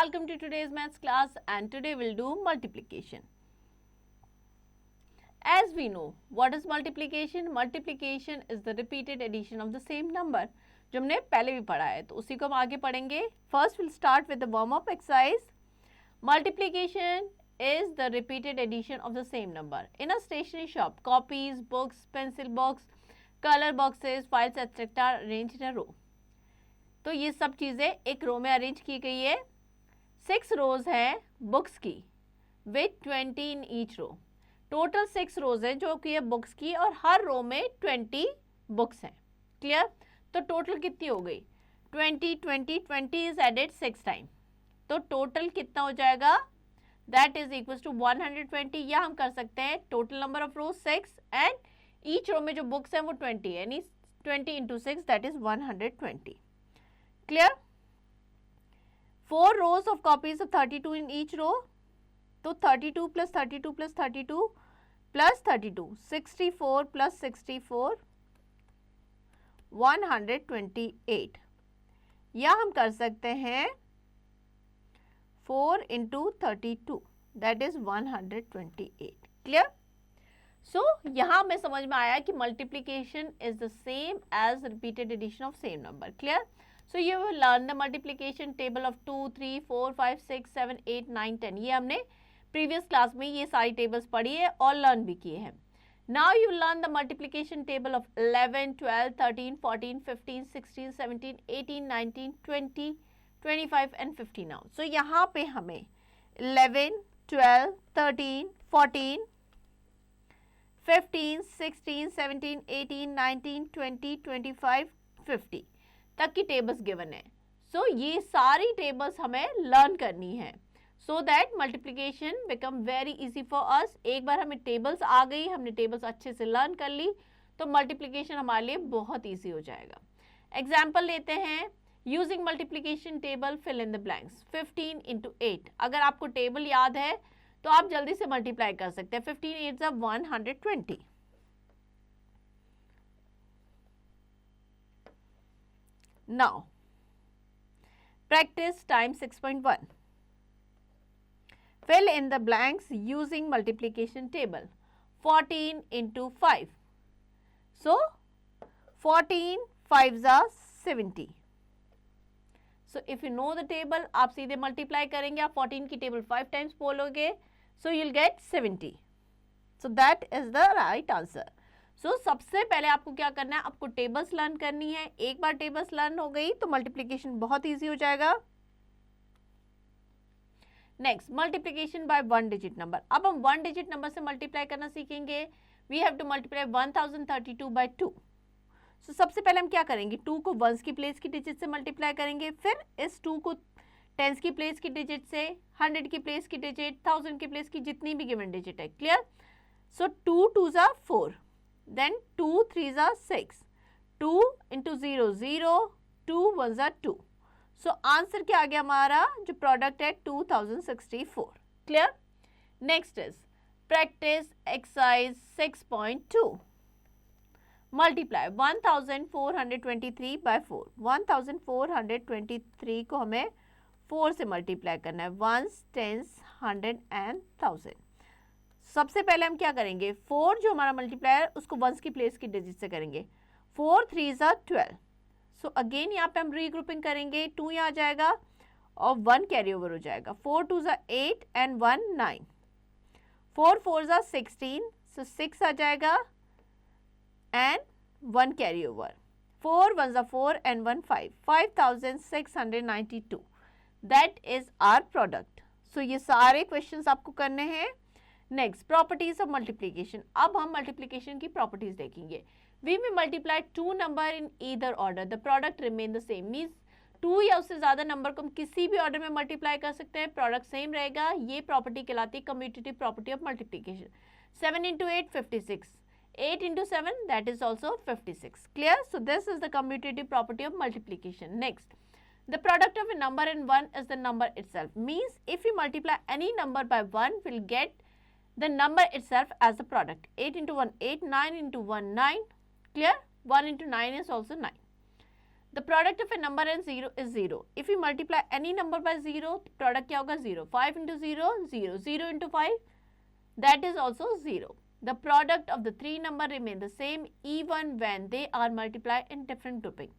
Welcome to today's maths class, and today we'll do multiplication. As we know, what is multiplication? Multiplication is the repeated addition of the same number. जो हमने पहले भी पढ़ा है तो उसी को हम आगे पढ़ेंगे. First we'll start with the warm up exercise. Multiplication is the repeated addition of the same number. In a stationery shop, copies, books, pencil box, color boxes, files etc. are arranged in a row. तो ये सब चीज़ें एक रो में arrange की गई है. 6 रोज हैं बुक्स की with 20 in each row. Total 6 rows है जो कि है बुक्स की और हर रो में 20 बुक्स हैं. क्लियर? तो टोटल कितनी हो गई? 20 इज एडेड 6 टाइम. तो टोटल कितना हो जाएगा? That is equal to 120. या हम कर सकते हैं total number of rows 6 and each row में जो बुक्स हैं वो 20 है, यानी 20 into 6 that is 120. Clear? 4 rows of copies of 32 in each row. तो 32 plus 32 plus 32 plus 32, 64 plus 64, 128. या हम कर सकते हैं 4 into 32 that is 128. Clear? So यहाँ में समझ में आया कि multiplication is the same as repeated addition of same number. Clear? So you will learn the multiplication table of 2, 3, 4, 5, 6, 7, 8, 9, 10. ये हमने previous class में ये सारी tables पढ़ी है और learn भी किए हैं. Now you learn the multiplication table of 11, 12, 13, 14, 15, 16, 17, 18, 19, 20, 25 and 50 now. So यहाँ पे हमें 11, 12, 13, 14, 15, 16, 17, 18, 19, 20, 25, 50 तक की टेबल्स गिवन है. सो ये सारी टेबल्स हमें लर्न करनी है so that multiplication become very easy for us. एक बार हमें टेबल्स आ गई, हमने टेबल्स अच्छे से लर्न कर ली तो मल्टीप्लिकेशन हमारे लिए बहुत इजी हो जाएगा. एग्जाम्पल लेते हैं. Using multiplication table fill in the blanks. 15 into 8. अगर आपको टेबल याद है तो आप जल्दी से मल्टीप्लाई कर सकते हैं. 15 8 120. Now, practice time 6.1. Fill in the blanks using multiplication table. 14 into 5. So, 14 5s are 70. So, if you know the table, आप सीधे multiply करेंगे. आप 14 की table 5 times बोलोगे. So, you'll get 70. So, that is the right answer. सो सबसे पहले आपको क्या करना है? आपको टेबल्स लर्न करनी है. एक बार टेबल्स लर्न हो गई तो मल्टीप्लिकेशन बहुत इजी हो जाएगा. Next, multiplication by 1 digit number. अब हम 1 डिजिट नंबर से मल्टीप्लाई करना सीखेंगे. We have to multiply 1032 by 2. So सबसे पहले हम क्या करेंगे? 2 को वंस की प्लेस की डिजिट से मल्टीप्लाई करेंगे. फिर इस 2 को टेंस की प्लेस की डिजिट से, 100 की प्लेस की डिजिट, 1000 की प्लेस की जितनी भी गिवन डिजिट है. Clear? So 2 2s are 4. Then 2 3s are 6. 2 into 0 0. 2 1s are 2. So answer क्या आ गया हमारा? जो प्रोडक्ट है 2064. Clear? Next is practice exercise 6.2. Multiply 1423 by 4. 1423 को हमें 4 से मल्टीप्लाई करना है. Ones, tens, 100 and 1000. सबसे पहले हम क्या करेंगे? 4 जो हमारा मल्टीप्लायर उसको वंस की प्लेस की डिजिट से करेंगे. 4 3s are 12. सो अगेन यहाँ पे हम रीग्रुपिंग करेंगे. 2 यहाँ आ जाएगा और 1 कैरी ओवर हो जाएगा. 4 2s are 8 and 1 9. 4 4s are 16. So 6 आ जाएगा and 1 carry over. 4 1s are 4 and 1 5. 5692. That is our product. So ये सारे क्वेश्चंस आपको करने हैं. Next, properties of multiplication. अब हम मल्टीप्लीकेशन की प्रॉपर्टीज देखेंगे. वी में multiply 2 number in either order, the product remain the same. Means 2 या उससे ज्यादा नंबर को हम किसी भी ऑर्डर में मल्टीप्लाई कर सकते हैं, प्रोडक्ट सेम रहेगा. ये प्रॉपर्टी कहलाती है commutative property of multiplication. 7 into 8 56. 8 into 7 that is also 56. Clear? So this is the commutative property of multiplication. Next, the product of a number and 1 is the number itself. Means if you multiply any number by 1, we'll get the number itself as the product. 8 into 1 8, 9 into 1 9. Clear? 1 into 9 is also 9. The product of A number and zero is zero. If you multiply any number by zero, product क्या होगा? Zero. 5 into zero, zero. 0 into 5, that is also 0. The product of the three number remain the same even when they are multiplied in different grouping.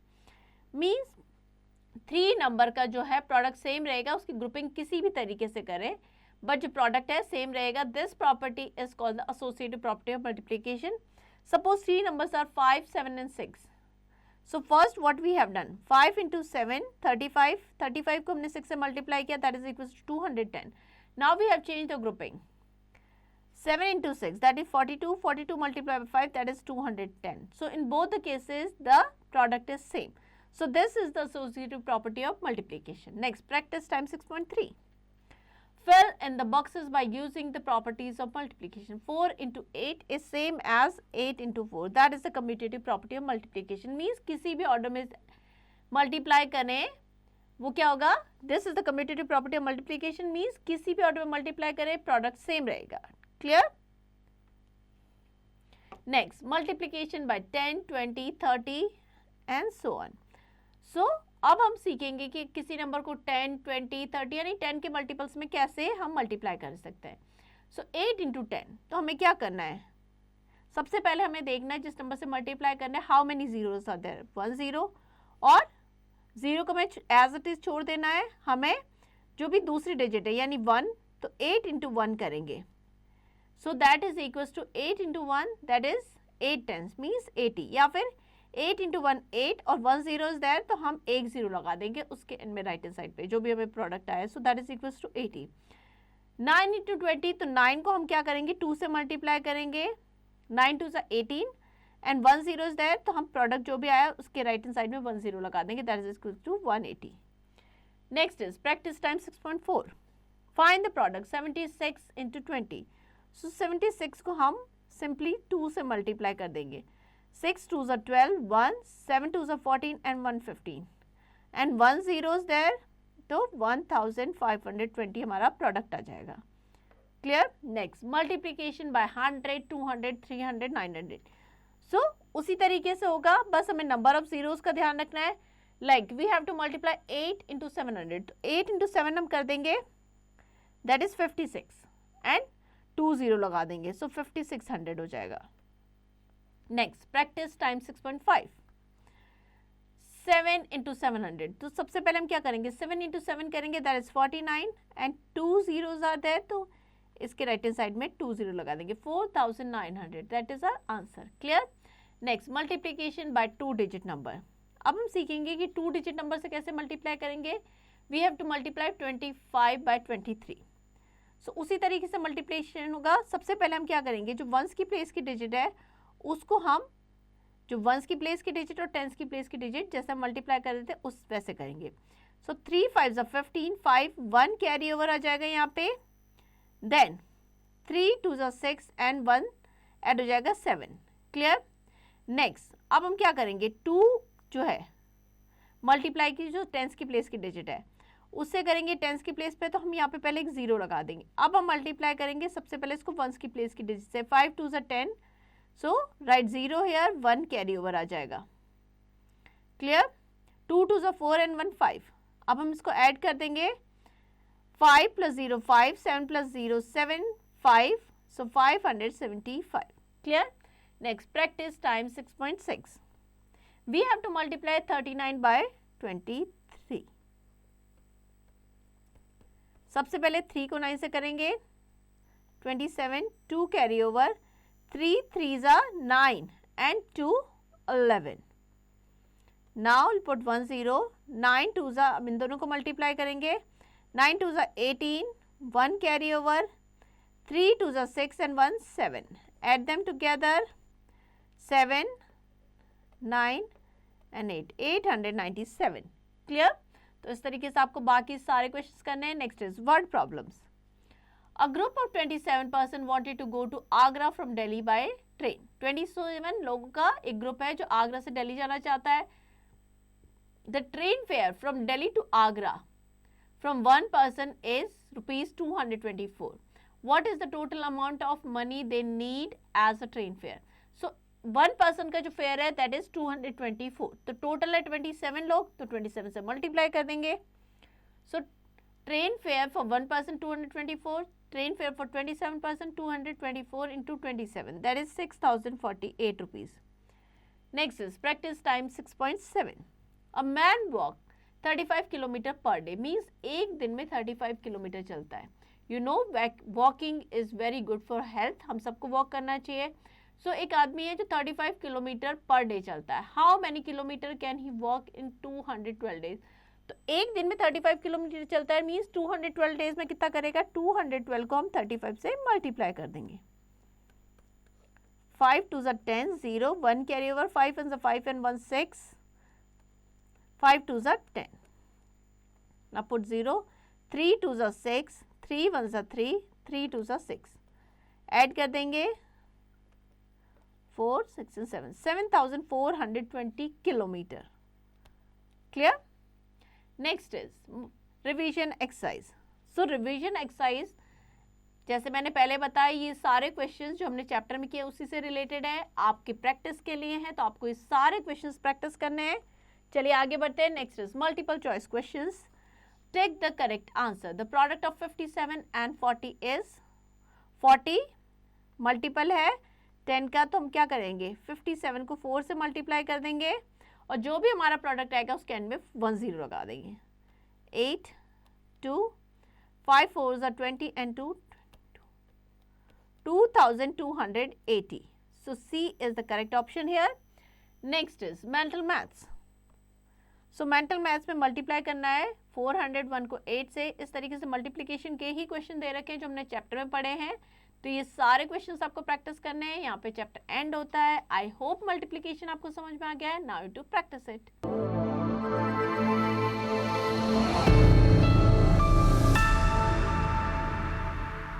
Means 3 number का जो है product same रहेगा, उसकी grouping किसी भी तरीके से करें, बट जो प्रोडक्ट है सेम रहेगा. This property is called the associative property of multiplication. Suppose 3 numbers are 5, 7 and 6. So first what we have done, 5 into 7, 35. 35 को हमने 6 से मल्टीप्लाई किया, that is equals to 210. Now we have changed the grouping. 7 into 6, that is 42. 42 multiplied by 5, that is 210. So in both the cases the product is same. So this is the associative property of multiplication. Next, practice time 6.3. Fill in the boxes by using the properties of multiplication. 4 into 8 is same as 8 into 4. That is the commutative property of multiplication. Means किसी भी order में multiply करें वो क्या होगा? This is the commutative property of multiplication. Means किसी भी order में multiply करें product same रहेगा. Clear? Next, multiplication by 10, 20, 30 and so on. So अब हम सीखेंगे कि किसी नंबर को 10, 20, 30 यानी 10 के मल्टीपल्स में कैसे हम मल्टीप्लाई कर सकते हैं. सो 8 इंटू 10, तो हमें क्या करना है? सबसे पहले हमें देखना है जिस नंबर से मल्टीप्लाई करना है how many zeros are there. 1 0 और 0 को हमें एज इट इज छोड़ देना है. हमें जो भी दूसरी डिजिट है यानी 1, तो 8 इंटू 1 करेंगे. So that is equals to 8 into 1, that is 8 tens means 80. या फिर 8 इंटू 1 8 और 1 0 इज देयर, तो हम एक जीरो लगा देंगे उसके एंड में राइट हैंड साइड पे जो भी हमें प्रोडक्ट आया. So that is equals to 80. 9 into 20, तो 9 को हम क्या करेंगे? 2 से मल्टीप्लाई करेंगे. 9 2 सा 18 एंड 1 0 इज देयर, तो हम प्रोडक्ट जो भी आया उसके राइट हैंड साइड में 1 0 लगा देंगे. That is equals to 180. Next is practice time 6.4. Find the product 76 into 20. So 76 को हम सिंपली 2 से मल्टीप्लाई कर देंगे. 6 2s are 12, 1, 7 2s are 14 and 1 15 and 1 0 is there, तो 1520 हमारा प्रोडक्ट आ जाएगा. क्लियर? Next, multiplication bye 100, 200, 300, 900. सो उसी तरीके से होगा, बस हमें नंबर ऑफ जीरोस का ध्यान रखना है. Like we have to multiply 8 into 700, तो 8 इंटू 7 हम कर देंगे, दैट इज 56 एंड 2 0 लगा देंगे. सो 5600 हो जाएगा. Next, practice time 6.5. 7 इंटू 700, तो सबसे पहले हम क्या करेंगे? 7 इंटू 7 करेंगे, that is 49 and 2 zeros are there, तो इसके राइट हैंड साइड में 2 0 लगा देंगे. 4900, that is our answer. Clear? Next, multiplication by 2 digit number. अब हम सीखेंगे कि 2 डिजिट नंबर से कैसे मल्टीप्लाई करेंगे. We have to multiply 25 by 23. So उसी तरीके से मल्टीप्लिकेशन होगा. सबसे पहले हम क्या करेंगे? जो वंस की प्लेस की डिजिट है उसको हम जो वंस की प्लेस की डिजिट और टेंस की प्लेस की डिजिट जैसे हम मल्टीप्लाई कर रहे थे उस वैसे करेंगे. सो 3 5 15, 5 1 कैरी ओवर आ जाएगा यहाँ पे. देन 3 2 6 एंड 1 ऐड हो जाएगा 7. क्लियर? नेक्स्ट, अब हम क्या करेंगे? 2 जो है मल्टीप्लाई की जो टेंस की प्लेस की डिजिट है उससे करेंगे टेंस की प्लेस पे, तो हम यहाँ पे पहले एक जीरो लगा देंगे. अब हम मल्टीप्लाई करेंगे सबसे पहले इसको वंस की प्लेस की डिजिट से. 5 2 10, so right 0 here, 1 carry over आ जाएगा. क्लियर? 2 2 4 एंड 1 5. अब हम इसको ऐड कर देंगे. 5 plus 0 5, 7 plus 0 7, 5, so 575. Clear? Next, practice time 6.6. We have to multiply 39 by 23. सबसे पहले 3 को 9 से करेंगे. 27, 2 carry over, 3 3s are 9 and 2 11. Now we'll put 1 0. 9 2s are, अब इन दोनों को मल्टीप्लाई करेंगे. 9 2s are 18, 1 carry over, 3 2s are 6 and 1 7. Add them together, 7 9 and 8, 897. Clear? तो इस तरीके से आपको बाकी सारे क्वेश्चंस करने हैं. Next is word problems. A group of 27 person wanted to go to Agra from Delhi by train. 27 लोगों का एक ग्रुप है जो आगरा से दिल्ली जाना चाहता है. The train fare from Delhi to Agra from one person is rupees 224. What is the total amount of money they need as a train fare? So one person का जो फेयर है दैट इज 224, तो total है 27 लोग, तो 27 से multiply कर देंगे. So train fair for one person 224, train fare for 27 person 224 into 27, that is 6048 rupees. Next is practice time 6.7. A man walk 35 kilometer per day, means एक दिन में 35 किलोमीटर चलता है. You know walking is very good for health, हम सबको walk करना चाहिए. So एक आदमी है जो 35 किलोमीटर पर डे चलता है. How many kilometer can he walk in 212 days? तो एक दिन में 35 किलोमीटर चलता है, मीन्स 212 डेज में कितना करेगा, 212 को हम 35 से मल्टीप्लाई कर देंगे. 5 2 10, 0 1 carry over, 5 and 5 and 1 6, 5 2 10. Now put 0, 3 2 6, 3 1 3, 3 2 6. Add कर देंगे 4 6 and 7, 7420 kilometre. Clear? Next is revision exercise. So revision exercise जैसे मैंने पहले बताया, ये सारे क्वेश्चंस जो हमने चैप्टर में किए उसी से रिलेटेड है, आपकी प्रैक्टिस के लिए है, तो आपको ये सारे क्वेश्चंस प्रैक्टिस करने हैं. चलिए आगे बढ़ते हैं. Next is multiple choice questions. Take the correct answer. The product of 57 and 40 is 40 multiple है 10 का, तो हम क्या करेंगे, 57 को 4 से मल्टीप्लाई कर देंगे और जो भी हमारा प्रोडक्ट आएगा उसके एंड में 1 0 लगा देंगे. 8 2 5 4 20 and 2 2280. So C is the correct option here. Next is mental maths. So mental maths में मल्टीप्लाई करना है 401 को 8 से. इस तरीके से मल्टीप्लिकेशन के ही क्वेश्चन दे रखे हैं जो हमने चैप्टर में पढ़े हैं, तो ये सारे क्वेश्चंस आपको प्रैक्टिस करने हैं. यहाँ पे चैप्टर एंड होता है. आई होप मल्टीप्लिकेशन आपको समझ में आ गया है. Now you to practice it.